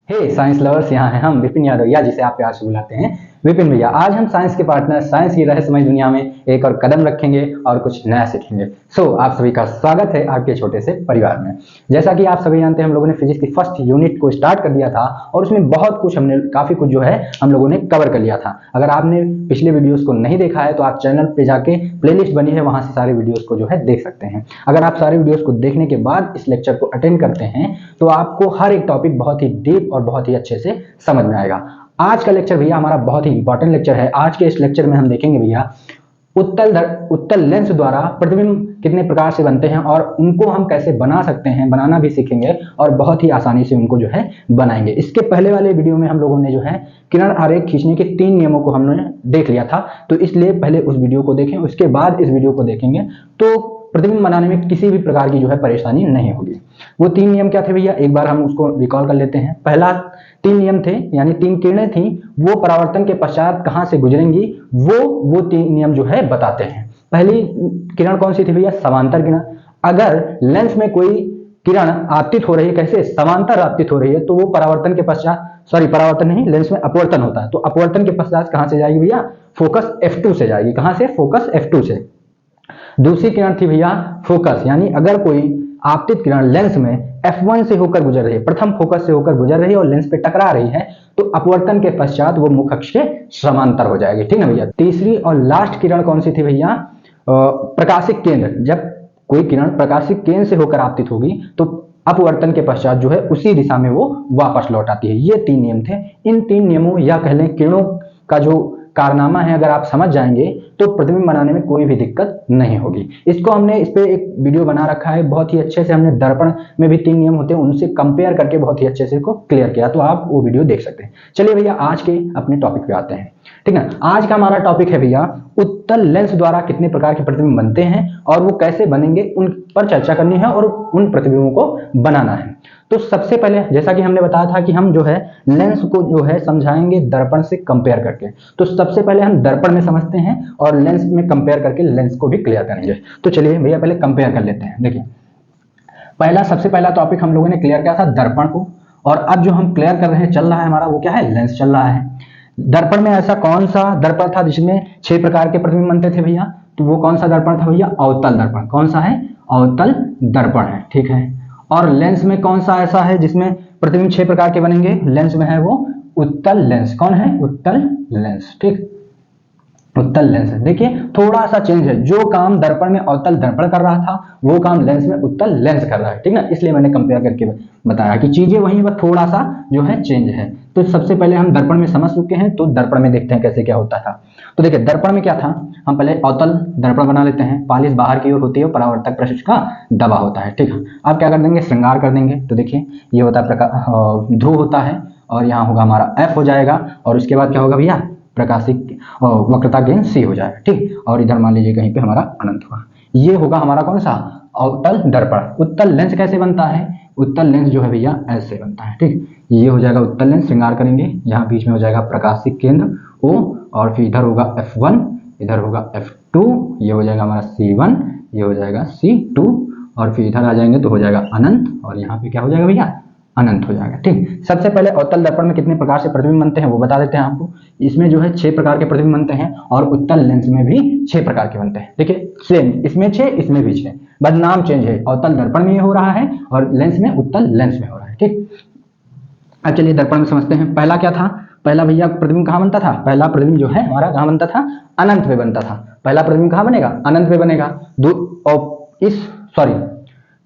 हे science lovers, यहाँ हैं हम विपिन यादव जिसे आप प्यार से बुलाते हैं विपिन भैया। आज हम साइंस के पार्टनर साइंस की रहस्यमय दुनिया में एक और कदम रखेंगे और कुछ नया सीखेंगे। आप सभी का स्वागत है आपके छोटे से परिवार में। जैसा कि आप सभी जानते हैं, हम लोगों ने फिजिक्स की फर्स्ट यूनिट को स्टार्ट कर दिया था और उसमें बहुत कुछ काफी कुछ जो है हम लोगों ने कवर कर लिया था। अगर आपने पिछले वीडियोस को नहीं देखा है तो आप चैनल पे जाके प्लेलिस्ट बनी है, वहां से सारे वीडियोस को जो है देख सकते हैं। अगर आप सारे वीडियोस को देखने के बाद इस लेक्चर को अटेंड करते हैं तो आपको हर एक टॉपिक बहुत ही डीप और बहुत ही अच्छे से समझ में आएगा। आज का लेक्चर भैया हमारा बहुत ही इंपॉर्टेंट लेक्चर है। आज के इस लेक्चर में हम देखेंगे भैया उत्तल लेंस द्वारा प्रतिबिंब कितने प्रकार से बनते हैं और उनको हम कैसे बना सकते हैं, बनाना भी सीखेंगे और बहुत ही आसानी से उनको जो है बनाएंगे। इसके पहले वाले वीडियो में हम लोगों ने जो है किरण आरेख खींचने के 3 नियमों को हमने देख लिया था, तो इसलिए पहले उस वीडियो को देखें, उसके बाद इस वीडियो को देखेंगे तो प्रतिबिंब बनाने में किसी भी प्रकार की जो है परेशानी नहीं होगी। वो 3 नियम क्या थे भैया, एक बार हम उसको रिकॉल कर लेते हैं। पहला 3 नियम थे, यानी 3 किरणें थी, वो परावर्तन के पश्चात कहां से गुजरेंगी वो 3 नियम जो है बताते हैं। पहली किरण कौन सी थी भैया, समांतर किरण। अगर लेंस में कोई किरण आपतित हो रही है, कैसे समांतर आपतित हो रही है, तो वो परावर्तन के पश्चात, सॉरी परावर्तन नहीं, लेंस में अपवर्तन होता है, तो अपवर्तन के पश्चात कहां से जाएगी भैया, फोकस F2 से जाएगी। कहां से, फोकस F2 से। दूसरी किरण थी भैया फोकस, यानी अगर कोई आपतित किरण लेंस में F1 से होकर गुजर रही है, प्रथम फोकस से होकर गुजर रही है और लेंस पे टकरा रही है, तो अपवर्तन के पश्चात वो मुख अक्ष के समांतर हो जाएगी। ठीक है भैया। तीसरी और लास्ट किरण कौन सी थी भैया, प्रकाशिक केंद्र। जब कोई किरण प्रकाशिक केंद्र से होकर आपतित होगी तो अपवर्तन के पश्चात जो है उसी दिशा में वो वापस लौट आती है। ये 3 नियम थे। इन 3 नियमों या कह लें किरणों का जो कारनामा है, अगर आप समझ जाएंगे तो प्रतिबिंब बनाने में कोई भी दिक्कत नहीं होगी। इसको हमने इस पे एक वीडियो बना रखा है, बहुत ही अच्छे से हमने दर्पण में भी 3 नियम होते हैं उनसे कंपेयर करके बहुत ही अच्छे से इसको क्लियर किया, तो आप वो वीडियो देख सकते हैं। चलिए भैया आज के अपने टॉपिक पे आते हैं। ठीक है, आज का हमारा टॉपिक है भैया उत्तल लेंस द्वारा कितने प्रकार के प्रतिबिंब बनते हैं और वो कैसे बनेंगे उन पर चर्चा करनी है और उन प्रतिबिंबों को बनाना है। तो सबसे पहले जैसा कि हमने बताया था कि हम जो है लेंस को जो है समझाएंगे दर्पण से कंपेयर करके, तो सबसे पहले हम दर्पण में समझते हैं और लेंस में कंपेयर करके लेंस को भी क्लियर करेंगे। तो चलिए भैया पहले कंपेयर कर लेते हैं। देखिए सबसे पहला टॉपिक हम लोगों ने क्लियर किया था दर्पण को, और अब जो हम क्लियर कर रहे हैं चल रहा है हमारा वो क्या है, लेंस चल रहा है। दर्पण में ऐसा कौन सा दर्पण था जिसमें 6 प्रकार के प्रतिबिंब बनते थे भैया, तो वो कौन सा दर्पण था भैया, अवतल दर्पण। कौन सा है, अवतल दर्पण है। ठीक है। और लेंस में कौन सा ऐसा है जिसमें प्रतिबिंब 6 प्रकार के बनेंगे, लेंस में है वो उत्तल लेंस। कौन है, उत्तल लेंस। ठीक, उत्तल लेंस है। देखिए थोड़ा सा चेंज है, जो काम दर्पण में अवतल दर्पण कर रहा था वो काम लेंस में उत्तल लेंस कर रहा है। ठीक है, इसलिए मैंने कंपेयर करके बताया कि चीजें वही, बस थोड़ा सा जो है चेंज है। तो सबसे पहले हम दर्पण में समझ चुके हैं, तो दर्पण में देखते हैं कैसे क्या होता था। तो देखिए दर्पण में क्या था, हम पहले अवतल दर्पण बना लेते हैं। पालिश बाहर की ओर होती है और परावर्तक पृष्ठ का दबा होता है। ठीक है, अब क्या कर देंगे, श्रृंगार कर देंगे। तो देखिए ये होता है ध्रुव होता है और यहाँ होगा हमारा F हो जाएगा, और उसके बाद क्या होगा भैया, प्रकाशिक वक्रता गेंद C हो जाएगा। ठीक, और इधर मान लीजिए कहीं पे हमारा अनंत हुआ। ये होगा हमारा कौन सा, अवतल दर्पण। उत्तल लेंस कैसे बनता है, उत्तल लेंस जो है भैया ऐसे बनता है। ठीक, ये हो जाएगा उत्तल लेंस, श्रृंगार करेंगे, यहाँ बीच में हो जाएगा प्रकाशिक केंद्र O, और फिर इधर होगा F1, इधर होगा F2, ये हो जाएगा हमारा C1, ये हो जाएगा C2, और फिर इधर आ जाएंगे तो हो जाएगा अनंत, और यहाँ पे क्या हो जाएगा भैया, अनंत हो जाएगा। ठीक, सबसे पहले अवतल दर्पण में कितने प्रकार से प्रतिबिंब बनते हैं वो बता देते हैं आपको। इसमें जो है 6 प्रकार के प्रतिबिंब बनते हैं और उत्तल लेंस में भी 6 प्रकार के बनते हैं। देखिए सेम, इसमें 6 इसमें भी 6, बस नाम चेंज है, अवतल दर्पण में हो रहा है और लेंस में उत्तल लेंस में हो रहा है। ठीक, अब चलिए दर्पण में समझते हैं। पहला क्या था, पहला भैया प्रतिबिंब कहाँ बनता था, पहला प्रतिबिंब जो है हमारा कहाँ बनता था, अनंत पे बनता था। पहला प्रतिबिंब कहाँ बनेगा, अनंत पे बनेगा।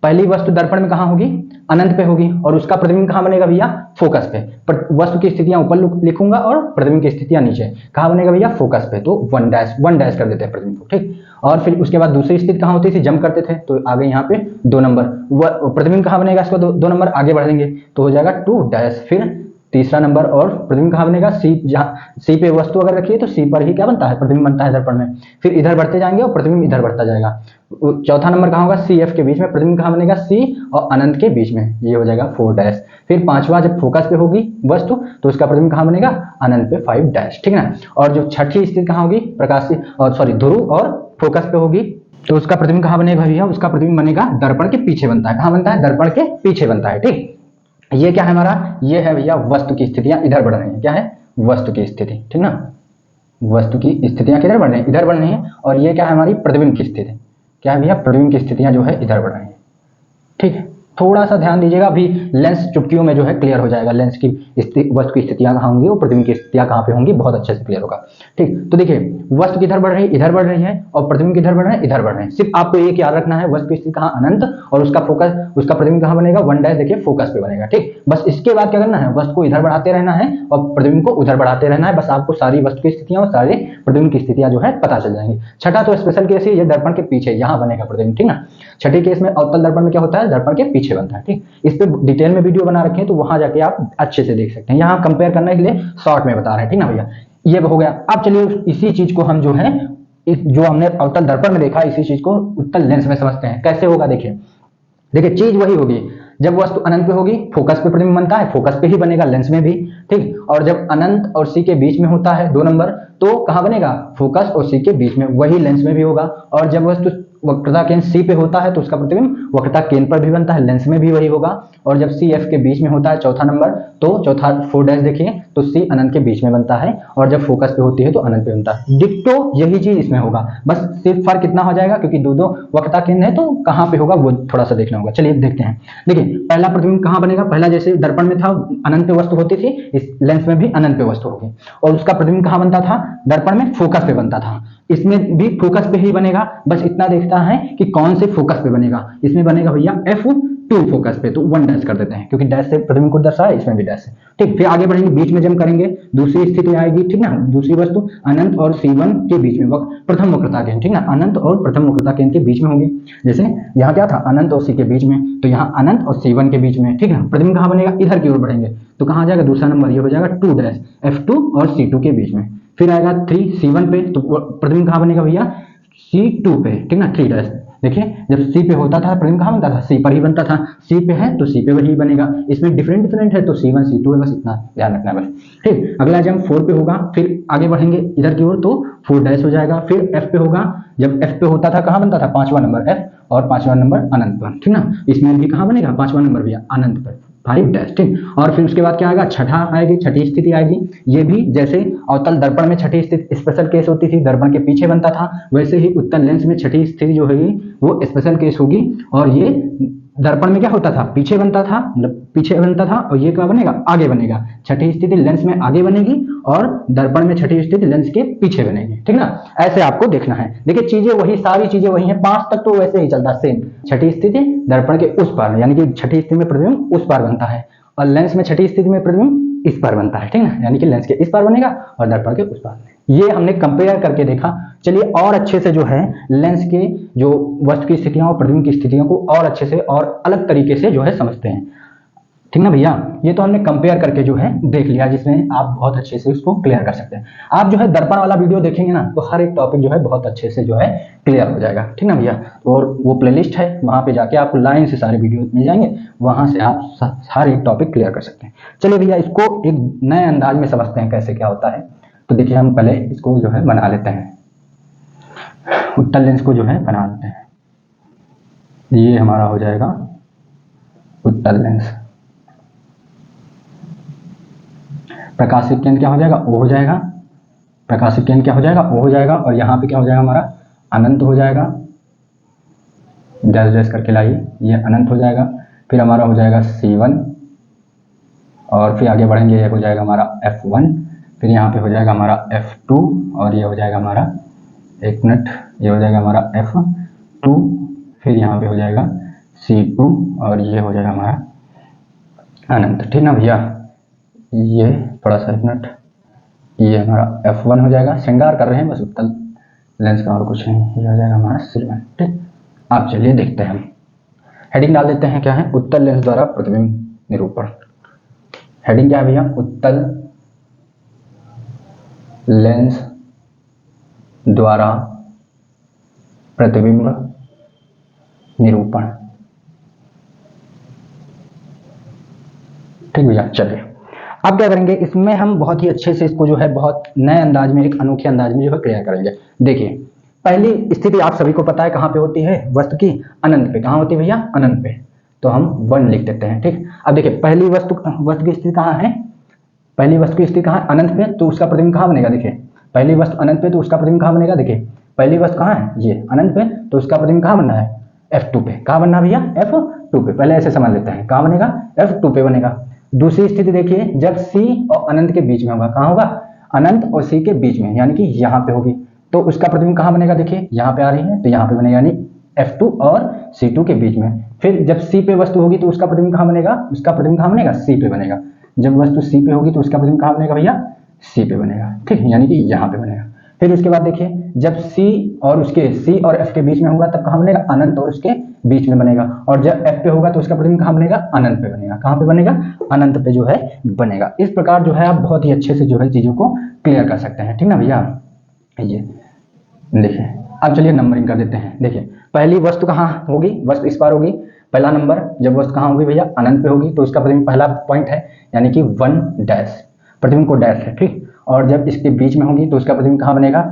पहली वस्तु दर्पण में कहाँ होगी, अनंत पे होगी, और उसका प्रतिबिंब कहाँ बनेगा भैया, फोकस पे। वस्तु की स्थितियां ऊपर लिखूंगा और प्रतिबिंब की स्थितियां नीचे। कहाँ बनेगा भैया, फोकस पे, तो 1 डैश कर देते हैं प्रतिबिंब को। ठीक, और फिर उसके बाद दूसरी स्थिति कहाँ होती थी, जंप करते थे, तो आगे यहाँ पे 2 नंबर प्रतिबिंब कहाँ बनेगा, इसको 2 नंबर आगे बढ़ेंगे तो हो जाएगा 2 डैश, फिर तीसरा नंबर, और प्रतिबिंब कहाँ बनेगा, सी। जहाँ सी पे वस्तु अगर रखिए तो सी पर ही क्या बनता है, प्रतिबिंब बनता है दर्पण में। फिर इधर बढ़ते जाएंगे और प्रतिबिंब इधर बढ़ता जाएगा। चौथा नंबर कहाँ होगा, सी एफ के बीच में, प्रतिबिंब कहाँ बनेगा, सी और अनंत के बीच में, ये हो जाएगा 4 डैश। फिर पांचवा जब फोकस पे होगी वस्तु तो उसका प्रतिबिंब कहाँ बनेगा, अनंत पे 5 डैश। ठीक है, और जो छठी स्थिति कहाँ होगी, ध्रुव और फोकस पे होगी, तो उसका प्रतिबिंब कहाँ बनेगा भैया, उसका प्रतिबिंब बनेगा दर्पण के पीछे बनता है। कहाँ बनता है, दर्पण के पीछे बनता है। ठीक, ये क्या है हमारा, ये है भैया वस्तु की स्थितियां इधर बढ़ रही हैं, क्या है, वस्तु की स्थिति, ठीक ना, वस्तु की स्थितियां किधर बढ़ रही हैं, इधर बढ़ रही हैं। और ये क्या है हमारी प्रतिबिंब की स्थिति, क्या है भैया, प्रतिबिंब की स्थितियां जो है इधर बढ़ रही हैं, ठीक है। थोड़ा सा ध्यान दीजिएगा, अभी लेंस चुटकियों में जो है क्लियर हो जाएगा, लेंस की वस्तु की स्थितियां कहाँ होंगी, वो प्रतिबिंब की स्थितियां कहाँ पे होंगी, बहुत अच्छे से क्लियर होगा। ठीक, तो देखिए वस्तु किधर बढ़ रही है, इधर बढ़ रही है, और प्रतिबिंब किधर बढ़ रहे हैं, इधर बढ़ रहे हैं। सिर्फ आपको ये याद रखना है, वस्तु की स्थिति कहाँ, अनंत, और उसका फोकस, उसका प्रतिबिंब कहाँ बनेगा, 1 देखिए फोकस पे बनेगा। ठीक, बस इसके बाद क्या करना है, वस्तु को इधर बढ़ाते रहना है और प्रतिबिंब को उधर बढ़ाते रहना है। बस आपको सारी वस्तु की स्थितियां और सारे प्रतिबिंब की स्थितियां जो है पता चल जाएंगी। छठा तो स्पेशल केस है, ये दर्पण के पीछे यहाँ बनेगा प्रतिबिंब, ठीक ना। छठे केस में अवतल दर्पण में क्या होता है, दर्पण के पीछे बनता है। ठीक, इस पे डिटेल में वीडियो बना रखे हैं, तो वहां जाके आप अच्छे से देख सकते हैं। यहाँ कंपेयर करने के लिए शॉर्ट में बता रहे हैं, ठीक ना भैया। ये हो गया। अब चलिए इसी चीज को हम जो है, जो हमने अवतल दर्पण में देखा, इसी चीज को उत्तल लेंस में समझते हैं। कैसे होगा, देखिए देखिए चीज वही होगी, जब वस्तु अनंत पे होगी फोकस पे प्रतिबिंब बनता है, फोकस पे ही बनेगा लेंस में भी। ठीक, और जब अनंत और सी के बीच में होता है 2 नंबर, तो कहां बनेगा, फोकस और सी के बीच में, वही लेंस में भी होगा। और जब वस्तु वक्रता केंद्र सी पे होता है, तो उसका प्रतिबिंब वक्रता केंद्र पर भी बनता है, लेंस में भी वही होगा। और जब सी एफ के बीच में होता है 4था नंबर, तो चौथा 4' देखिए, तो सी अनंत के बीच में बनता है, और जब फोकस पे होती है तो अनंत पे बनता है। डिक्टो यही चीज इसमें होगा, बस सिर्फ फर्क कितना हो जाएगा, क्योंकि दो वक्रता केंद्र है, तो कहां पे होगा वो थोड़ा सा देखना होगा। चलिए देखते हैं। देखिए पहला प्रतिबिंब कहां बनेगा, पहला जैसे दर्पण में था अनंत पे वस्तु होती थी, इस लेंस में भी अनंत पे वस्तु होगी, और उसका प्रतिबिंब कहां बनता था, दर्पण में फोकस पे बनता था। इसमें भी फोकस पे ही बनेगा, बस इतना देखता है कि कौन से फोकस पे बनेगा। इसमें बनेगा भैया F2 फोकस पे, तो 1 डैश कर देते हैं, क्योंकि डैश से प्रतिबिंब को दर्शाया, इसमें भी डैश है। ठीक, फिर आगे बढ़ेंगे, बीच में जम करेंगे, दूसरी स्थिति आएगी, ठीक ना, दूसरी वस्तु अनंत और C1 के बीच में, प्रथम वक्रता केंद्र, ठीक ना, अनंत और प्रथम वक्रता केंद्र के बीच में होंगे। जैसे यहाँ क्या था, अनंत और सी के बीच में, तो यहाँ अनंत और C1 के बीच में, ठीक है। प्रतिबिंब कहाँ बनेगा, इधर की ओर बढ़ेंगे, तो कहाँ जाएगा, दूसरा नंबर, ये हो जाएगा 2 डैश, F2 और C2 के बीच में। फिर आएगा 3 C1 पे, तो प्रतिबिंब कहाँ बनेगा भैया, C2 पे, ठीक ना, 3 डैश। देखिए जब C पे होता था प्रतिबिंब कहाँ बनता था, C पर ही बनता था, C पे है तो C पे वही बनेगा। इसमें डिफरेंट है, तो C1 C2 है, बस इतना ध्यान रखना है बस। ठीक, अगला जब 4 पे होगा, फिर आगे बढ़ेंगे इधर की ओर, तो 4 डैश हो जाएगा। फिर F पे होगा, जब F पे होता था कहाँ बनता था, 5वां नंबर F, और 5वां नंबर अनंत पर, ठीक ना। इसमें भी कहाँ बनेगा, 5वां नंबर भैया अनंत पर, 5 डैश। ठीक, और फिर उसके बाद क्या आएगा, छठा आएगी, छठी स्थिति आएगी। ये भी जैसे अवतल दर्पण में छठी स्थिति स्पेशल केस होती थी, दर्पण के पीछे बनता था, वैसे ही उत्तल लेंस में छठी स्थिति जो होगी वो स्पेशल केस होगी। और ये दर्पण में क्या होता था, पीछे बनता था, मतलब पीछे बनता था, और ये क्या बनेगा, आगे बनेगा। छठी स्थिति लेंस में आगे बनेगी, और दर्पण में छठी स्थिति लेंस के पीछे बनेगी, ठीक ना। ऐसे आपको देखना है। देखिए चीजें वही, सारी चीजें वही हैं, 5 तक तो वैसे ही चलता सेम। छठी स्थिति दर्पण के उस पार, यानी कि छठी स्थिति में प्रतिबिंब उस पार बनता है, और लेंस में छठी स्थिति में प्रतिबिंब इस पार बनता है, ठीक ना, यानी कि लेंस के इस पार बनेगा और दर्पण के उस पार। ये हमने कंपेयर करके देखा। चलिए और अच्छे से जो है लेंस के जो वस्तु की स्थितियां और प्रतिबिंब की स्थितियों को और अच्छे से और अलग तरीके से जो है समझते हैं, ठीक ना भैया। ये तो हमने कंपेयर करके जो है देख लिया, जिसमें आप बहुत अच्छे से उसको क्लियर कर सकते हैं। आप जो है दर्पण वाला वीडियो देखेंगे ना, तो हर एक टॉपिक जो है बहुत अच्छे से जो है क्लियर हो जाएगा, ठीक ना भैया। और वो प्लेलिस्ट है, वहां पे जाके आपको लाइन से सारे वीडियो मिल जाएंगे, वहां से आप हर एक टॉपिक क्लियर कर सकते हैं। चलिए भैया इसको एक नए अंदाज में समझते हैं कैसे क्या होता है। तो देखिए हम पहले इसको जो है बना लेते हैं, उत्तल लेंस को जो है बना लेते हैं। ये हमारा हो जाएगा उत्तल लेंस। प्रकाशिक केंद्र क्या हो जाएगा, O हो जाएगा, प्रकाशिक केंद्र क्या हो जाएगा, O हो जाएगा, और यहाँ पे क्या हो जाएगा हमारा, अनंत हो जाएगा, डैश डैश करके लाइए, ये अनंत हो जाएगा। फिर हमारा हो जाएगा C1, और फिर आगे बढ़ेंगे, ये हो जाएगा हमारा F1, फिर यहाँ पे हो जाएगा हमारा F2, और ये हो जाएगा हमारा, एक मिनट, ये हो जाएगा हमारा F2, फिर यहाँ पे हो जाएगा C2, और ये हो जाएगा हमारा अनंत, ठीक ना भैया। ये थोड़ा सा, एक मिनट, ये हमारा F1 हो जाएगा, श्रृंगार कर रहे हैं बस उत्तल लेंस का, और कुछ नहीं। ये हो जाएगा हमारा C1, ठीक। आप चलिए देखते हैं, हम हेडिंग डाल देते हैं, क्या है, उत्तल लेंस द्वारा प्रतिबिंब निरूपण। हेडिंग क्या है भैया, उत्तल लेंस द्वारा प्रतिबिंब निरूपण, ठीक भैया। चलिए अब क्या करेंगे, इसमें हम बहुत ही अच्छे से इसको जो है बहुत नए अंदाज में, एक अनोखे अंदाज में जो है क्लियर करेंगे। देखिए पहली स्थिति आप सभी को पता है कहाँ पे होती है, वस्तु की अनंत पे। कहाँ होती है भैया, अनंत पे। तो हम 1 लिख देते हैं। ठीक, अब देखिए पहली वस्तु की स्थिति कहाँ है, पहली वस्तु की स्थिति कहाँ, अनंत पे, तो उसका प्रतिबिंब कहाँ बनेगा, देखिए पहली वस्तु अनंत पे तो उसका प्रतिबिंब कहाँ बनेगा, देखिए पहली वस्तु कहाँ है, ये अनंत पे, तो उसका प्रतिबिंब कहाँ बनना है, F2 पे। कहाँ बनना भैया, F2 पे, पहले ऐसे समझ लेते हैं, कहाँ बनेगा, F2 पे बनेगा। दूसरी स्थिति देखिए, जब C और अनंत के बीच में होगा, कहाँ होगा, अनंत और C के बीच में, यानी कि यहाँ पे होगी, तो उसका प्रतिबिंब कहाँ बनेगा, देखिए यहाँ पे आ रही है तो यहाँ पे बनेगा, यानी F2 और C2 के बीच में। फिर जब C पे वस्तु होगी तो उसका प्रतिबिंब कहाँ बनेगा, उसका प्रतिबिंब कहाँ बनेगा, C पे बनेगा। जब वस्तु C पे होगी तो उसका प्रतिबिंब कहाँ बनेगा भैया, C पे बनेगा। ठीक, यानी कि यहाँ पे बनेगा। फिर उसके बाद देखिए, जब C और F के बीच में होगा तब कहाँ बनेगा, अनंत और उसके बीच में बनेगा। और जब F पे होगा तो उसका प्रतिबिंब कहाँ बनेगा, अनंत पे बनेगा। कहाँ पे बनेगा, अनंत पे जो है बनेगा। इस प्रकार जो है आप बहुत ही अच्छे से जो है चीजों को क्लियर कर सकते हैं। ठीक ना भैया, ये देखिए अब चलिए नंबरिंग कर देते हैं। देखिए पहली वस्तु कहाँ होगी, वस्तु इस बार होगी, पहला नंबर जब वस्तु कहाँ होगी भैया, अनंत पे होगी, तो उसका प्रतिबिंब पहला पॉइंट है, यानी कि 1 डैश, प्रतिबिंब को डैश है। ठीक, और जब इसके बीच में होगी तो उसका प्रतिबिंब कहाँ बनेगा,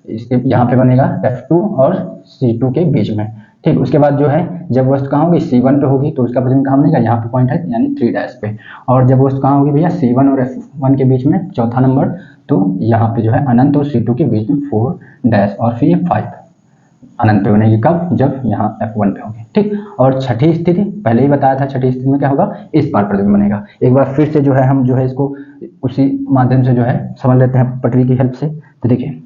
इसके यहाँ पे बनेगा, F2 और C2 के बीच में। ठीक, उसके बाद जो है जब वस्तु कहाँ होगी, C1 पे होगी तो उसका प्रतिबिंब कहाँ बनेगा, यहाँ पे पॉइंट है, यानी 3 डैश पे। और जब वस्तु कहाँ होगी भैया, C1 और F1 के बीच में, चौथा नंबर, तो यहाँ पे जो है अनंत और C2 के बीच में 4 डैश, और फिर 5 अनंत पे बनेगी। कब, जब यहाँ F1 पे होगी। ठीक, और छठी स्थिति पहले ही बताया था, छठी स्थिति में क्या होगा, इस बार प्रतिबिंब बनेगा। एक बार फिर से जो है हम जो है इसको उसी माध्यम से जो है समझ लेते हैं पटरी की हेल्प से। तो देखिए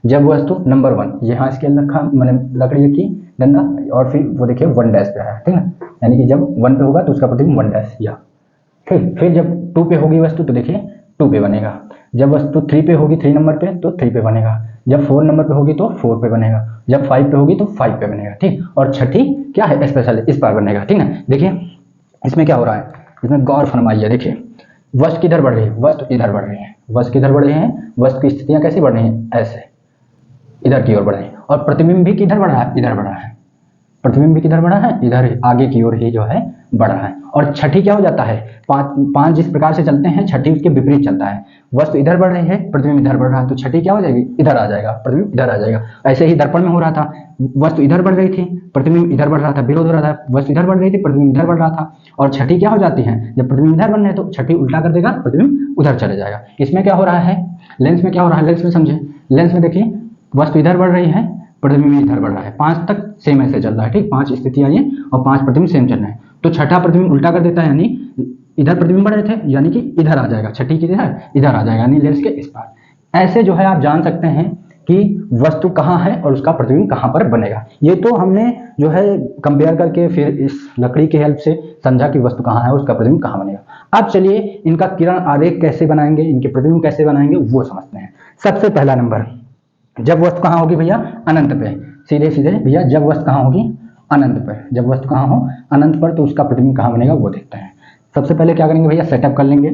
जब वस्तु नंबर 1 यहाँ स्केल रखा, मैंने लकड़ी रखी डंडा, और फिर वो देखिए 1 डैश पे है। ठीक है, यानी कि जब 1 पे होगा तो उसका प्रतिबिंब 1 डैश या। ठीक, फिर जब 2 पे होगी वस्तु तो देखिए 2 पे बनेगा। जब वस्तु 3 पे होगी, 3 नंबर पे, तो 3 पे बनेगा। जब 4 नंबर पे होगी तो 4 पे बनेगा। जब 5 पे होगी तो 5 पे बनेगा। ठीक, और छठी क्या है, स्पेशल इस बार बनेगा। ठीक है, देखिए इसमें क्या हो रहा है, इसमें गौर फरमाइए। देखिए वस्तु किधर बढ़ रही है, वस्तु इधर बढ़ रही है, वस्तु किधर बढ़ रही है, वस्तु की स्थितियां कैसी बढ़ रही हैं, ऐसे इधर की ओर बढ़ रही है। और प्रतिबिंब भी किधर बढ़ रहा है, इधर बढ़ रहा है, प्रतिबिंब भी किधर बढ़ा है, इधर आगे की ओर ही जो है बढ़ रहा है। और छठी क्या हो जाता है, 5 जिस प्रकार से चलते हैं, छठी उसके विपरीत चलता है। वस्तु इधर बढ़ रही है, प्रतिबिंब इधर बढ़ रहा है, तो छठी क्या हो जाएगी, इधर आ जाएगा, प्रतिबिंब इधर आ जाएगा। ऐसे ही दर्पण में हो रहा था, वस्तु इधर बढ़ रही थी, प्रतिबिंब इधर बढ़ रहा था, विरोध हो रहा था, वस्तु इधर बढ़ रही थी, प्रतिबिंब इधर बढ़ रहा था। और छठी क्या हो जाती है, जब प्रतिबिंब इधर बन रहे हैं तो छठी उल्टा कर देगा, प्रतिबिंब उधर चले जाएगा। इसमें क्या हो रहा है, लेंस में क्या हो रहा है, लेंस में समझे, लेंस में देखिए वस्तु इधर बढ़ रही है, प्रतिबिंब इधर बढ़ रहा है, 5 तक सेम ऐसे चल रहा है। ठीक, 5 स्थितियां ये और 5 प्रतिबिंब सेम चल रहे हैं। तो छठा प्रतिबिंब उल्टा कर देता है, यानी इधर प्रतिबिंब बढ़ रहे थे, यानी कि इधर आ जाएगा, छठी की इधर आ जाएगा, यानी लेंस के इस पार। ऐसे जो है आप जान सकते हैं कि वस्तु कहाँ है और उसका प्रतिबिंब कहाँ पर बनेगा। ये तो हमने जो है कंपेयर करके फिर इस लकड़ी की हेल्प से समझा कि वस्तु कहाँ है और उसका प्रतिबिंब कहाँ बनेगा। अब चलिए इनका किरण आरेख कैसे बनाएंगे, इनके प्रतिबिंब कैसे बनाएंगे वो समझते हैं। सबसे पहला नंबर, जब वस्तु कहाँ होगी भैया, अनंत पे, सीधे सीधे भैया, जब वस्तु कहाँ होगी, अनंत पर। जब वस्तु कहाँ हो, अनंत पर, तो उसका प्रतिबिंब कहाँ बनेगा वो देखते हैं। सबसे पहले क्या करेंगे भैया, सेटअप कर लेंगे।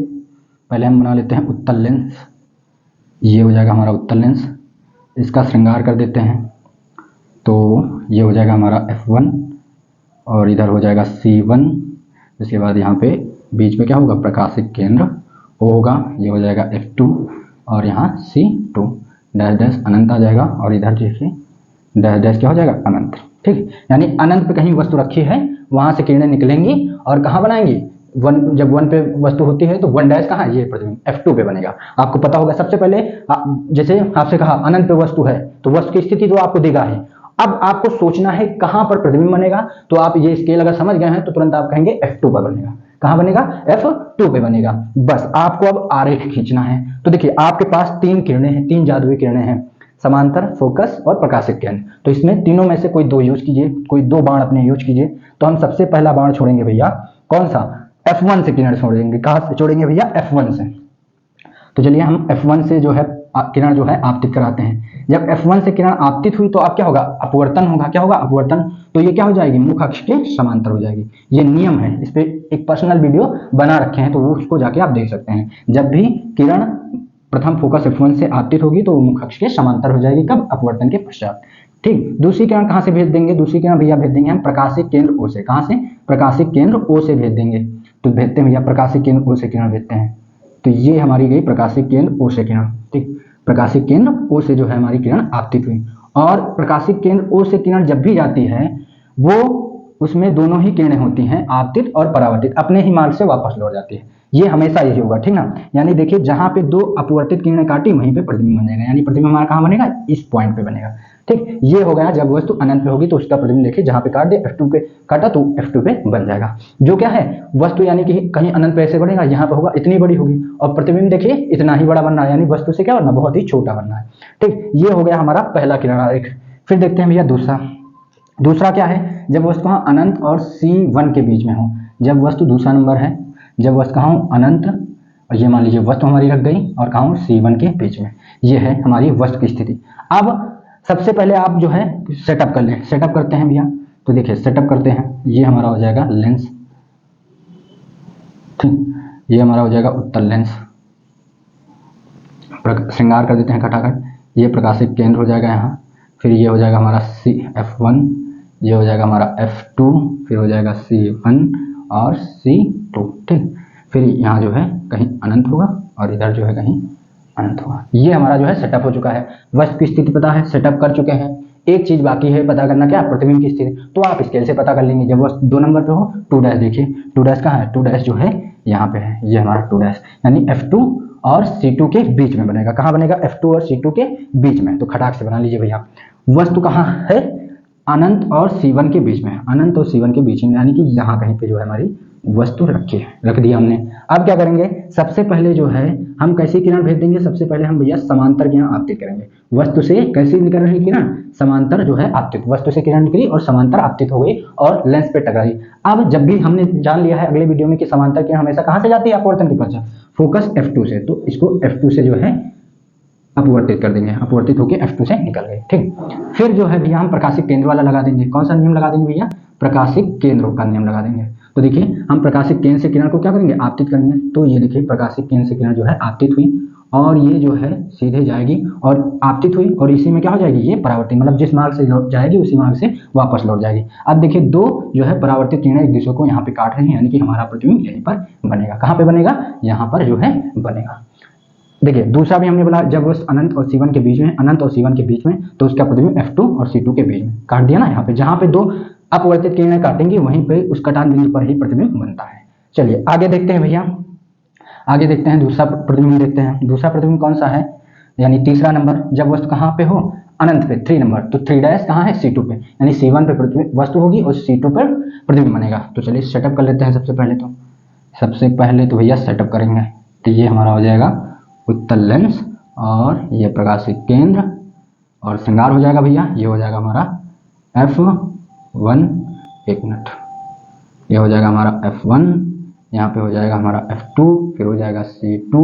पहले हम बना लेते हैं उत्तल लेंस, ये हो जाएगा हमारा उत्तल लेंस। इसका श्रृंगार कर देते हैं, तो ये हो जाएगा हमारा F1 और इधर हो जाएगा C1। इसके बाद यहाँ पे बीच में क्या होगा, प्रकाशिक केंद्र O होगा, ये हो जाएगा F2 और यहाँ C2, डैश डैश अनंत आ जाएगा, और इधर देखिए डैश डैश क्या हो जाएगा, अनंत। ठीक, यानी अनंत पे कहीं वस्तु रखी है, वहां से किरणें निकलेंगी और कहाँ बनाएंगी, 1, जब 1 पे वस्तु होती है तो 1 डैश कहाँ, ये प्रतिबिंब F2 पे बनेगा। आपको पता होगा, सबसे पहले जैसे आपसे कहा अनंत पे वस्तु है तो वस्तु की स्थिति तो आपको देगा ही। अब आपको सोचना है कहाँ पर प्रतिबिंब बनेगा, तो आप ये स्केल अगर समझ गए हैं तो तुरंत आप कहेंगे F2 पर बनेगा। कहाँ बनेगा, F2 पे बनेगा। बस आपको अब आरेख खींचना है। तो देखिए आपके पास 3 किरणें हैं, 3 जादुई किरणें हैं, समांतर, फोकस और प्रकाशिक केंद्र। तो इसमें तीनों में से कोई 2 यूज कीजिए, कोई 2 बाण अपने यूज कीजिए। तो हम सबसे पहला बाण छोड़ेंगे भैया, कौन सा, F1 से किरण छोड़ेंगे। कहाँ से छोड़ेंगे भैया, F1 से। तो चलिए हम F1 से जो है किरण जो है आपतित कराते हैं। जब F1 से किरण आपतित हुई तो अब क्या होगा, अपवर्तन होगा। क्या होगा, अपवर्तन। तो ये क्या हो जाएगी, मुख अक्ष के समांतर हो जाएगी। ये नियम है, इस पे एक पर्सनल वीडियो बना रखे हैं, तो वो उसको जाके आप देख सकते हैं। जब भी किरण प्रथम फोकस F1 से आपतित होगी तो मुख अक्ष के समांतर हो जाएगी। कब, अपवर्तन के पश्चात। ठीक, दूसरी किरण कहाँ से भेज देंगे, दूसरी किरण भैया भेज देंगे हम प्रकाशिक केंद्र O से। कहाँ से, प्रकाशिक केंद्र O से भेज देंगे। तो भेजते हैं भैया प्रकाशिक केंद्र O से किरण भेजते हैं। तो ये हमारी गई प्रकाशिक केंद्र O से किरण। ठीक, प्रकाशिक केंद्र O से जो है हमारी किरण आपतित हुई। और प्रकाशिक केंद्र O से किरण जब भी जाती है वो उसमें दोनों ही किरणें होती हैं, आपतित और परावर्तित, अपने ही मार्ग से वापस लौट जाती है। ये हमेशा यही होगा, ठीक ना। यानी देखिए जहां पे दो अपवर्तित किरणें काटी वहीं पे प्रतिबिंब बनेगा, यानी प्रतिबिंब हमारा कहाँ बनेगा, इस पॉइंट पे बनेगा। ठीक, ये हो गया जब वस्तु अनंत पे होगी तो उसका प्रतिबिंब देखिए जहां पे काट दे F2 पे काटा तो F2 पे बन जाएगा, जो क्या है वस्तु, यानी कि कहीं अनंत पे ऐसे बढ़ेगा, यहाँ पे होगा इतनी बड़ी होगी, और प्रतिबिंब देखिए इतना ही बड़ा बनना है, यानी वस्तु से क्या बनना, बहुत ही छोटा बनना है। ठीक, ये हो गया हमारा पहला किरण आरेख। फिर देखते हैं भैया दूसरा क्या है, जब वस्तु अनंत और C1 के बीच में हो। जब वस्तु दूसरा नंबर है, जब वस्तु कहाँ हो, अनंत, और ये मान लीजिए वस्तु हमारी रख गई और कहाँ हो, C1 के बीच में। ये है हमारी वस्तु की स्थिति। अब सबसे पहले आप जो है सेटअप कर लें, सेटअप करते हैं भैया। तो देखिए सेटअप करते हैं, ये हमारा हो जाएगा लेंस, ठीक, ये हमारा हो जाएगा उत्तल लेंस, श्रृंगार कर देते हैं खटाखट, ये प्रकाशिक केंद्र हो जाएगा यहाँ। फिर ये हो जाएगा हमारा F1, ये हो जाएगा हमारा F2, फिर हो जाएगा C1 और C2, ठीक। फिर यहाँ जो है कहीं अनंत होगा और इधर जो है कहीं अनंत होगा। ये हमारा जो है सेटअप हो चुका है, वस्तु की स्थिति पता है, सेटअप कर चुके हैं। एक चीज बाकी है पता करना, क्या, प्रतिबिंब की स्थिति। तो आप स्केल से पता कर लेंगे। जब वस्तु 2 नंबर पे हो, 2' देखिए 2' कहाँ है, 2' जो है यहाँ पे है, ये हमारा 2', यानी F2 और C2 के बीच में बनेगा। कहाँ बनेगा, F2 और C2 के बीच में। तो खटाक से बना लीजिए भैया। वस्तु कहाँ है, अनंत और C1 के बीच में, अनंत और C1 के बीच में, यानी कि यहाँ कहीं पे जो है हमारी वस्तु रखी है, रख दिया हमने। अब क्या करेंगे, सबसे पहले जो है हम कैसी किरण भेज देंगे, सबसे पहले हम भैया समांतर किरण आपतित करेंगे। वस्तु से कैसी निकल रही किरण, समांतर जो है आपतित, वस्तु से किरण निकली और समांतर आपतित हो गई और लेंस पे टकराई। अब जब भी हमने जान लिया है अगले वीडियो में कि समांतर किरण हमेशा कहाँ से जाती है, अपवर्तन के पश्चात, फोकस F2 से, तो इसको F2 से जो है अपवर्तित कर देंगे, अपवर्तित होकर F2 से निकल गए, ठीक। फिर जो है भैया हम प्रकाशिक केंद्र वाला लगा देंगे। कौन सा नियम लगा देंगे भैया, प्रकाशिक केंद्र का नियम लगा देंगे। तो देखिए हम प्रकाशिक केंद्र से किरण को क्या करेंगे, आपतित करेंगे। तो ये देखिए प्रकाशिक केंद्र से किरण जो है आपतित हुई और ये जो है सीधे जाएगी और आपतित हुई और इसी में क्या हो जाएगी, ये परावर्तित, मतलब जिस मार्ग से लौट जाएगी उसी मार्ग से वापस लौट जाएगी। अब देखिए दो जो है परावर्तित किरणें एक दूसरे को यहाँ पे काट रही हैं, यानी कि हमारा प्रतिबिंब यहीं पर बनेगा। कहाँ पे बनेगा, यहाँ पर जो है बनेगा। देखिए दूसरा भी हमने बोला, जब वस्तु अनंत और C1 के बीच में, अनंत और C1 के बीच में, तो उसका प्रतिबिंब F2 और C2 के बीच में काट दिया ना। यहाँ पे जहाँ पे दो अपवर्तित किरणें काटेंगी वहीं पे उस कटान बिंदु पर ही प्रतिबिंब बनता है। चलिए आगे देखते हैं भैया, आगे देखते हैं दूसरा प्रतिबिंब देखते हैं। दूसरा प्रतिबिंब कौन सा है, यानी तीसरा नंबर, जब वस्तु कहाँ पे हो, अनंत पे, 3 नंबर, तो 3' कहाँ है, C2 पे, यानी C1 पे प्रतिबिंब वस्तु होगी और C2 पर प्रतिबिंब बनेगा। तो चलिए सेटअप कर लेते हैं। सबसे पहले तो भैया सेटअप करेंगे। तो ये हमारा हो जाएगा उत्तल लेंस और ये प्रकाशिक केंद्र और श्रृंगार हो जाएगा भैया। ये हो जाएगा हमारा F1, एक मिनट, ये हो जाएगा हमारा F1, यहाँ पे हो जाएगा हमारा F2, फिर हो जाएगा C2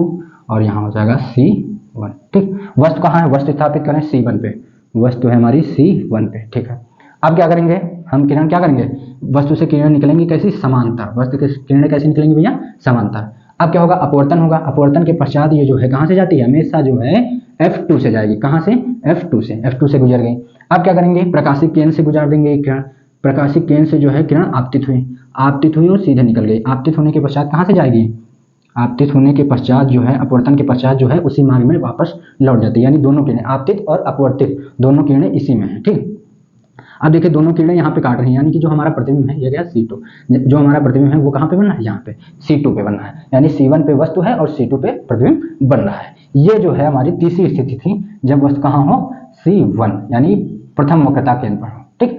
और यहाँ हो जाएगा C1, ठीक। वस्तु कहाँ है, वस्तु स्थापित करें C1 पे, वस्तु है हमारी C1 पे, ठीक है। अब क्या करेंगे, हम किरण क्या करेंगे, वस्तु से किरण निकलेंगी कैसी, समांतर, वस्तु की किरणें कैसी निकलेंगी भैया, समांतर। अब क्या होगा, अपवर्तन होगा, अपवर्तन के पश्चात ये जो है कहाँ से जाती है, हमेशा जो है F2 से जाएगी। कहाँ से, F2 से गुजर गई। अब क्या करेंगे, प्रकाशिक केंद्र से गुजार देंगे एक किरण, प्रकाशिक केंद्र से जो है किरण आपतित हुई और सीधे निकल गई। आपतित होने के पश्चात कहाँ से जाएगी, आपतित होने के पश्चात जो है, अपवर्तन के पश्चात जो है उसी मार्ग में वापस लौट जाती है, यानी दोनों किरणें आपतित और अपवर्तित दोनों किरणें इसी में है, ठीक। अब देखिए दोनों किरणें यहाँ पे काट रही हैं, यानी कि जो हमारा प्रतिबिंब है ये गया C2, जो हमारा प्रतिबिंब है वो कहाँ पे बन रहा है, यहाँ पे C2 पे बन रहा है, यानी C1 पे वस्तु है और C2 पे प्रतिबिंब बन रहा है। ये जो है हमारी तीसरी स्थिति थी, जब वस्तु कहाँ हो, C1, यानी प्रथम वक्रता केंद्र पर हो, ठीक।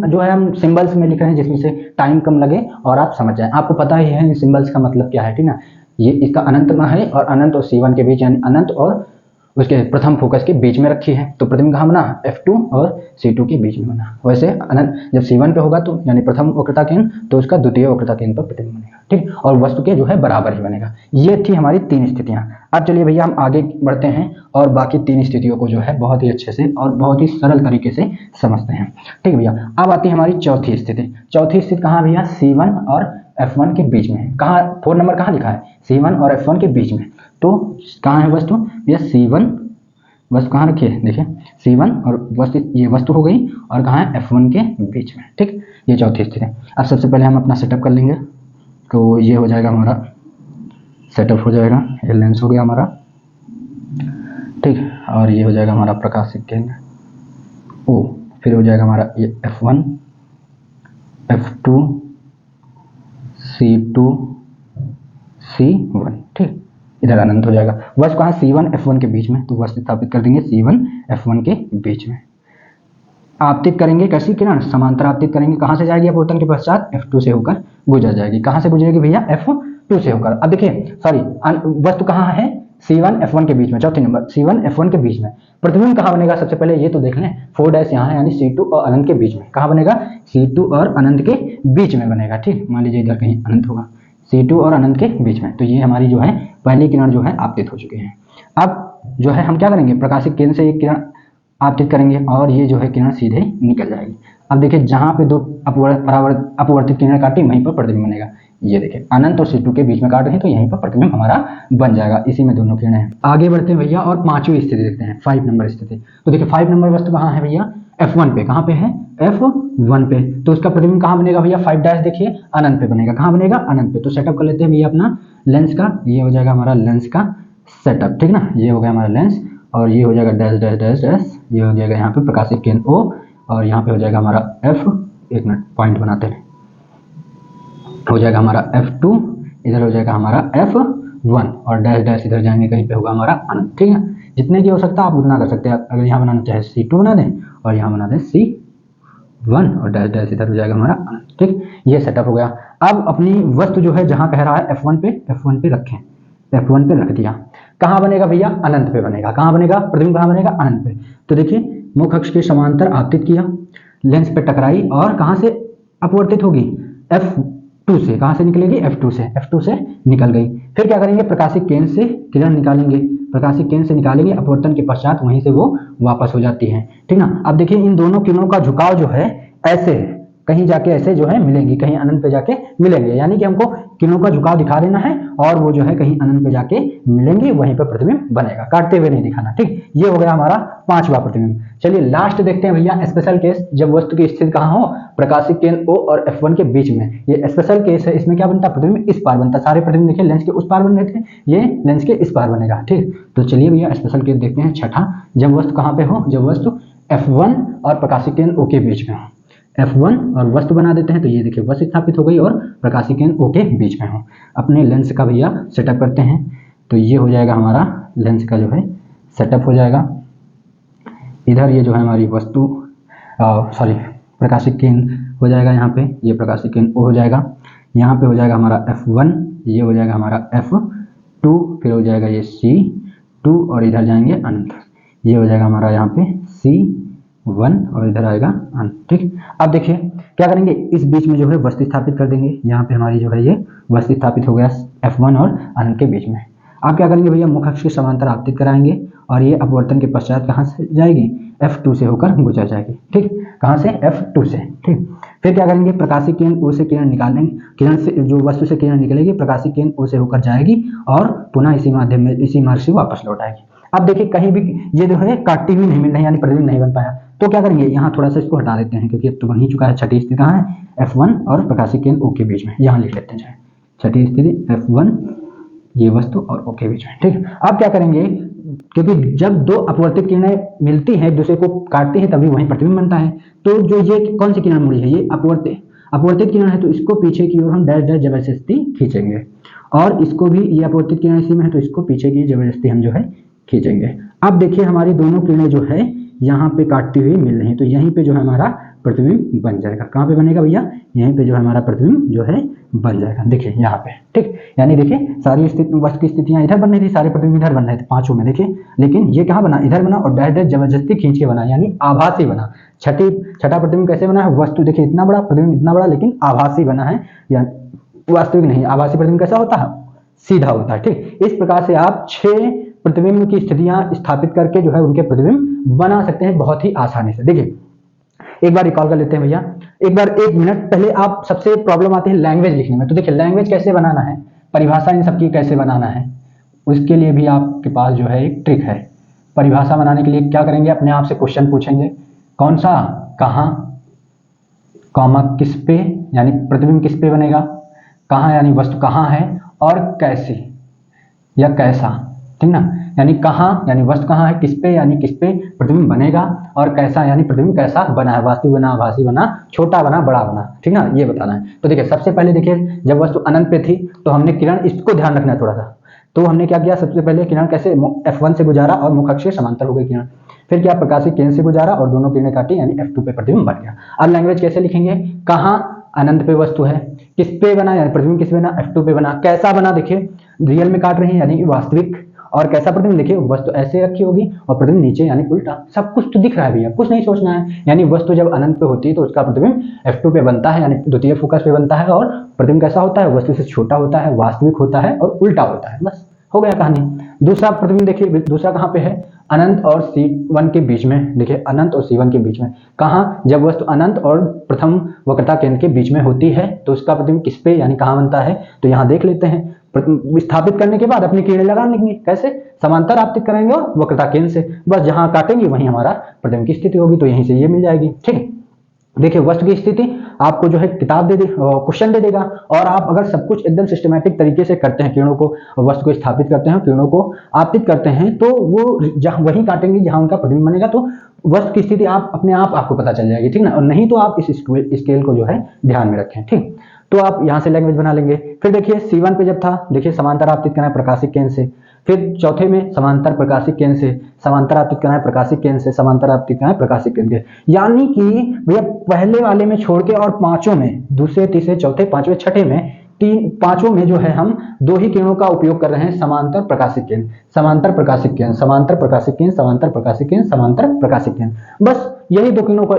जो है हम सिंबल्स में लिख रहे हैं जिसमें से टाइम कम लगे और आप समझ जाए। आपको पता ही है इन सिंबल्स का मतलब क्या है, ठीक ना। ये इसका अनंत में है और अनंत और C1 के बीच, यानी अनंत और उसके प्रथम फोकस के बीच में रखी है। तो प्रतिबिंब कहाँ बना, F2 और C2 के बीच में बना। वैसे अनंत जब C1 पे होगा तो यानी प्रथम वक्रता केंद्र, तो उसका द्वितीय वक्रता केंद्र पर प्रतिबिंब बनेगा, ठीक, और वस्तु के जो है बराबर ही बनेगा। ये थी हमारी 3 स्थितियां। अब चलिए भैया हम आगे बढ़ते हैं और बाकी 3 स्थितियों को जो है बहुत ही अच्छे से और बहुत ही सरल तरीके से समझते हैं, ठीक भैया। अब आती है हमारी चौथी स्थिति। चौथी स्थिति कहाँ भैया, C1 और F1 के बीच में है। कहाँ, 4 नंबर कहाँ लिखा है, C1 और F1 के बीच में। तो कहाँ है वस्तु, ये C1, वस्तु कहाँ रखी है, देखिए C1 और वस्तु, ये वस्तु हो गई और कहाँ है, F1 के बीच में, ठीक। ये चौथी स्थिति है। अब सबसे पहले हम अपना सेटअप कर लेंगे। तो ये हो जाएगा हमारा सेटअप हो जाएगा, ये लेंस हो गया हमारा, ठीक, और ये हो जाएगा हमारा प्रकाशिक केंद्र O, फिर हो जाएगा हमारा ये F1, F2 C2 C1, ठीक। इधर अनंत हो जाएगा। वस्तु कहाँ, C1 F1 के बीच में, तो वस्तु स्थापित कर देंगे C1 F1 के बीच में। आपतित करेंगे कैसी किरण, समांतर आपतित करेंगे। कहाँ से जाएगी अपवर्तन के पश्चात, F2 से होकर गुजर जाएगी। कहाँ से गुजरेगी भैया, F2 से होकर। अब देखिए सॉरी, वस्तु कहाँ है, C1 F1 के बीच में, चौथी नंबर C1 F1 के बीच में। प्रतिबिंब कहाँ बनेगा, सबसे पहले ये तो देख लें, 4' यहाँ है, यानी C2 और अनंत के बीच में। कहाँ बनेगा, C2 और अनंत के बीच में बनेगा, ठीक। मान लीजिए इधर कहीं अनंत होगा, C2 और अनंत के बीच में। तो ये हमारी जो है पहली किरण जो है आपतित हो चुकी है। अब जो है हम क्या करेंगे, प्रकाशिक केंद्र से एक किरण आपतित करेंगे और ये जो है किरण सीधे निकल जाएगी। अब देखिए जहाँ पे दो अपवर्तित किरण काटी, वहीं पर प्रतिबिंब बनेगा। ये देखिए अनंत और C2 के बीच में काट रहे हैं, तो यहीं पर प्रतिबिंब हमारा बन जाएगा। इसी में दोनों किरणें हैं। आगे बढ़ते हैं भैया और पांचवी स्थिति देखते हैं, 5 नंबर स्थिति। तो देखिए 5 नंबर वस्तु कहाँ है भैया, F1 पे। कहाँ पे है, F1 पे। तो उसका प्रतिबिंब कहाँ बनेगा भैया, 5' देखिए अनंत पे बनेगा। कहाँ बनेगा, अनंत पे। तो सेटअप कर लेते हैं भैया अपना लेंस का। ये हो जाएगा हमारा लेंस का सेटअप, ठीक ना। ये हो गया हमारा लेंस और ये हो जाएगा डैश डैश डैश डैश। ये हो जाएगा यहाँ पे प्रकाशिक केंद्र O और यहाँ पे हो जाएगा हमारा F, एक मिनट पॉइंट बनाते हैं, हो जाएगा हमारा F2, इधर हो जाएगा हमारा F1 और डैश डैश इधर जाएंगे, कहीं पे होगा हमारा अनंत, ठीक है। जितने की हो सकता है आप उतना कर सकते हैं। अगर यहाँ बनाना चाहे C2 बना दें और यहाँ बना दें C1 और डैश डैश इधर हो जाएगा हमारा अनंत, ठीक। ये सेटअप हो गया। अब अपनी वस्तु जो है जहाँ कह रहा है F1 पे रखें, F1 पे रख दिया। कहाँ बनेगा भैया, अनंत पे बनेगा। कहाँ बनेगा, प्रतिबिंब कहाँ बनेगा, अनंत पे। तो देखिए मुख्य अक्ष के समांतर आपतित किया, लेंस पे टकराई और कहाँ से अपवर्तित होगी, F2 से। कहाँ से निकलेगी, F2 से निकल गई। फिर क्या करेंगे, प्रकाशिक केंद्र से किरण निकालेंगे। प्रकाशिक केंद्र से निकालेंगे, अपवर्तन के पश्चात वहीं से वो वापस हो जाती है, ठीक ना। अब देखिए इन दोनों किरणों का झुकाव जो है ऐसे है, कहीं जाके ऐसे जो है मिलेंगी, कहीं अनंत पे जाके मिलेंगे। यानी कि हमको किरणों का झुकाव दिखा देना है और वो जो है कहीं अनंत पे जाके मिलेंगी, वहीं पर प्रतिबिंब बनेगा, काटते हुए नहीं दिखाना, ठीक। ये हो गया हमारा 5वां प्रतिबिंब। चलिए लास्ट देखते हैं भैया, स्पेशल केस, जब वस्तु की स्थिति कहाँ हो, प्रकाशिक केंद्र O और F1 के बीच में। ये स्पेशल केस है, इसमें क्या बनता है, प्रतिबिंब इस पार बनता है। सारे प्रतिबिंब देखिए लेंस के उस पार बन रहे थे, ये लेंस के इस पार बनेगा, ठीक। तो चलिए भैया स्पेशल केस देखते हैं, छठा। जब वस्तु कहाँ पे हो, जब वस्तु F1 और प्रकाशिक केंद्र O के बीच में हो। F1 और वस्तु बना देते हैं, तो ये देखिए वस्तु स्थापित हो गई और प्रकाशिक केंद्र O के बीच में हो। अपने लेंस का भैया सेटअप करते हैं, तो ये हो जाएगा हमारा लेंस का जो है सेटअप हो जाएगा। इधर ये जो है हमारी वस्तु सॉरी प्रकाशिक केंद्र हो जाएगा, यहाँ पे ये प्रकाशिक केंद्र O हो जाएगा। यहाँ पे हो जाएगा हमारा F1, ये हो जाएगा हमारा F2, फिर हो जाएगा ये C2 और इधर जाएंगे अनंत। ये हो जाएगा हमारा यहाँ पे C1 और इधर आएगा अनंत, ठीक। अब देखिए क्या करेंगे, इस बीच में जो है वस्तु स्थापित कर देंगे। यहाँ पे हमारी जो है ये वस्तु स्थापित हो गया F1 और अनंत के बीच में। आप क्या करेंगे भैया, मुख्य अक्ष के समांतर आपतित कराएंगे और ये अपवर्तन के पश्चात कहाँ से जाएगी, F2 से होकर गुजर जाएगी, ठीक। कहाँ से, F2 से, ठीक। फिर क्या करेंगे, प्रकाशिक केंद्र O से किरण निकालेंगे। किरण से जो वस्तु से किरण निकलेगी, प्रकाशिक केंद्र O से होकर जाएगी और पुनः इसी माध्यम में, इसी मार्ग से वापस लौट आएगी। अब देखिए कहीं भी ये जो है काटती हुई नहीं मिल रही, यानी प्रतिबिंब नहीं बन पाया। तो क्या करेंगे, यहाँ थोड़ा सा इसको हटा देते हैं, क्योंकि अब तो बन ही चुका है। छठी स्थिति कहाँ है, F1 और प्रकाशिक केंद्र O के बीच में, यहाँ लिख लेते हैं। छठी स्थिति F1, ये वस्तु और O के बीच में, ठीक। अब क्या करेंगे, क्योंकि जब दो अपवर्तित किरणें मिलती हैं, एक दूसरे को काटती हैं, तभी वहीं प्रतिबिंब बनता है। तो जो ये कौन सी किरण मुड़ी है, ये अपवर्तित किरण है, तो इसको पीछे की ओर हम डैश डैश जबरदस्ती खींचेंगे और इसको भी, ये अपवर्तित किरण इसी में है, तो इसको पीछे की जबरदस्ती हम जो है खींचेंगे। अब देखिए हमारी दोनों किरणें जो है यहाँ पे काटती हुई मिल रही है, तो यहीं पे जो है हमारा प्रतिबिंब बन जाएगा। कहाँ पे बनेगा भैया, यहीं पे जो है हमारा प्रतिबिंब जो है बन जाएगा, देखिए यहाँ पे, ठीक। यानी देखिए सारी वस्तु की स्थितियां इधर बन रही थी, सारे प्रतिबिंब इधर बन रहे थे पांचों में, देखिए। लेकिन ये कहाँ बना, इधर बना और डैश डैश जबरदस्ती खींच के बना, यानी आभासी बना। छठा प्रतिबिंब कैसे बना है, वस्तु देखिए इतना बड़ा, प्रतिबिंब इतना बड़ा, लेकिन आभासी बना है, या वास्तविक नहीं। आभासी प्रतिबिंब कैसा होता है, सीधा होता है, ठीक। इस प्रकार से आप 6 प्रतिबिंब की स्थितियां स्थापित करके जो है उनके प्रतिबिंब बना सकते हैं बहुत ही आसानी से। देखिए एक बार रिकॉल कर लेते हैं भैया, एक बार 1 मिनट पहले आप सबसे प्रॉब्लम आती है लैंग्वेज लिखने में। तो देखिए लैंग्वेज कैसे बनाना है, परिभाषा इन सबकी कैसे बनाना है, उसके लिए भी आपके पास जो है एक ट्रिक है। परिभाषा बनाने के लिए क्या करेंगे, अपने आप से क्वेश्चन पूछेंगे, कौन सा, कहाँ, कॉमा किस पे, यानी प्रतिबिंब किस पे बनेगा, कहाँ यानी वस्तु कहाँ है, और कैसी या कैसा। ठीक ना। यानी कहाँ, यानी वस्तु कहाँ है, किस पे, यानी किस पे प्रतिबिंब बनेगा, और कैसा, यानी प्रतिबिंब कैसा बना है, वास्तविक बना, आभासी बना, छोटा बना, बड़ा बना, ठीक ना, ये बताना है। तो देखिए सबसे पहले देखिए जब वस्तु अनंत पे थी तो हमने किरण, इसको ध्यान रखना है थोड़ा सा। तो हमने क्या किया, सबसे पहले किरण कैसे F1 से गुजारा और मुख अक्ष से समांतर हो गई किरण। फिर क्या, प्रकाशिक केंद्र से गुजारा और दोनों किरणें काटी, यानी F2 पे प्रतिबिंब बन गया। अब लैंग्वेज कैसे लिखेंगे, कहाँ अनंत पे वस्तु है, किस पे बना, यानी प्रतिबिंब किस पे बना, F2 पे बना। कैसा बना, देखिए रियल में काट रहे हैं यानी वास्तविक, और कैसा प्रतिबिंब, देखिए वस्तु ऐसे रखी होगी और प्रतिबिंब नीचे यानी उल्टा। सब कुछ तो दिख रहा है भैया, कुछ नहीं सोचना है। यानी वस्तु जब अनंत पे होती है तो उसका प्रतिबिंब F2 पे बनता है, यानी द्वितीय फोकस पे बनता है, और प्रतिबिंब कैसा होता है, वस्तु से छोटा होता है, वास्तविक होता है और उल्टा होता है। बस हो गया कहानी। दूसरा प्रतिबिंब देखिए, दूसरा कहाँ पे है, अनंत और C1 के बीच में। देखिए अनंत और C1 के बीच में, कहाँ, जब वस्तु अनंत और प्रथम वक्रता केंद्र के बीच में होती है तो उसका प्रतिबिंब किस पे, यानी कहाँ बनता है, तो यहाँ देख लेते हैं। विस्थापित करने के बाद अपनी किरणें लगा लेंगे, कैसे, समांतर आपतित करेंगे और वक्रता केंद्र से, बस जहां काटेंगे वहीं हमारा प्रतिबिंब की स्थिति होगी, तो यहीं से ये मिल जाएगी। ठीक है, देखिए वस्तु की स्थिति आपको जो है किताब दे दे, क्वेश्चन दे देगा, और आप अगर सब कुछ एकदम सिस्टमैटिक तरीके से करते हैं, किरणों को, वस्तु को स्थापित करते हैं, किरणों को आपतित करते हैं, तो वो जहां वहीं काटेंगे जहां उनका प्रतिबिंब बनेगा, तो वस्तु की स्थिति आप अपने आप आपको पता चल जाएगी, ठीक ना। और नहीं तो आप इस स्केल को जो है ध्यान में रखें, ठीक। तो आप यहाँ से लैंग्वेज बना लेंगे। फिर देखिए C1 पे जब था, देखिए समांतर आपतित करना है प्रकाशिक केंद्र से। फिर चौथे में समांतर प्रकाशिक केंद्र से, समांतर आपतित करना है प्रकाशिक केंद्र से, समांतर आपतित करना है प्रकाशिक केंद्र से। यानी कि भैया पहले वाले में छोड़ के और पांचों में, दूसरे तीसरे चौथे पांचवें छठे में, पांचों में जो है हम दो ही किरणों का उपयोग कर रहे हैं, समांतर प्रकाशिक केंद्र, समांतर प्रकाशिक केंद्र, समांतर प्रकाशिक केंद्र, समांतर प्रकाशिक केंद्र, समांतर प्रकाशिक केंद्र। बस यही दो किरणों का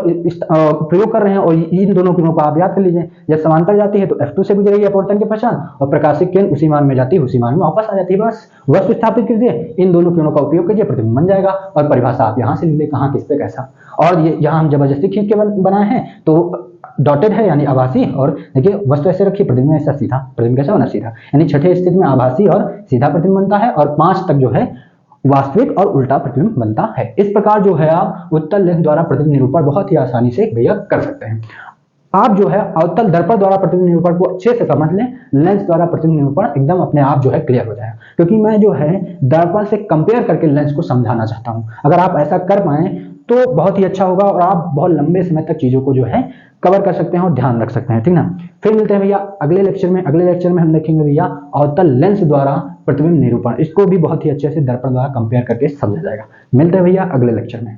प्रयोग कर रहे हैं, और इन दोनों किरणों का आप याद कर लीजिए। जब समांतर जाती है तो F2 से गुजरेगी अपवर्तन के पश्चात, और प्रकाशिक केंद्र उसी मान में जाती है, उसी मान में वापस आ जाती है। बस वस्तु स्थापित कीजिए, इन दोनों किरणों का उपयोग कीजिए, प्रतिबिंब बन जाएगा, और परिभाषा आप यहाँ से ले लें, कहाँ किस पे कैसा। और ये यहाँ हम जबरदस्ती खींच के बनाए हैं तो डॉटेड है यानी आभासी, और देखिए वस्तु ऐसे रखी, प्रतिबिंब ऐसा सीधा, प्रतिबिंब कैसा बना, सीधा। यानी छठे स्थिति में आभासी और सीधा प्रतिबिंब बनता है, और 5 तक जो है वास्तविक और उल्टा प्रतिबिंब बनता है। इस प्रकार जो है आप उत्तल लेंस द्वारा प्रतिबिंब निरूपण बहुत ही आसानी से भैया कर सकते हैं। आप जो है अवतल दर्पण द्वारा प्रतिबिंब निरूपण को अच्छे से समझ लें, लेंस द्वारा प्रतिबिंब निरूपण एकदम अपने आप जो है क्लियर हो जाएगा। क्योंकि मैं जो है दर्पण से कंपेयर करके लेंस को समझाना चाहता हूं। अगर आप ऐसा कर पाए तो बहुत ही अच्छा होगा, और आप बहुत लंबे समय तक चीजों को जो है कवर कर सकते हैं और ध्यान रख सकते हैं, ठीक ना। फिर मिलते हैं भैया अगले लेक्चर में। अगले लेक्चर में हम देखेंगे भैया अवतल लेंस द्वारा प्रतिबिंब निरूपण। इसको भी बहुत ही अच्छे से दर्पण द्वारा कंपेयर करके समझा जाएगा। मिलते हैं भैया अगले लेक्चर में।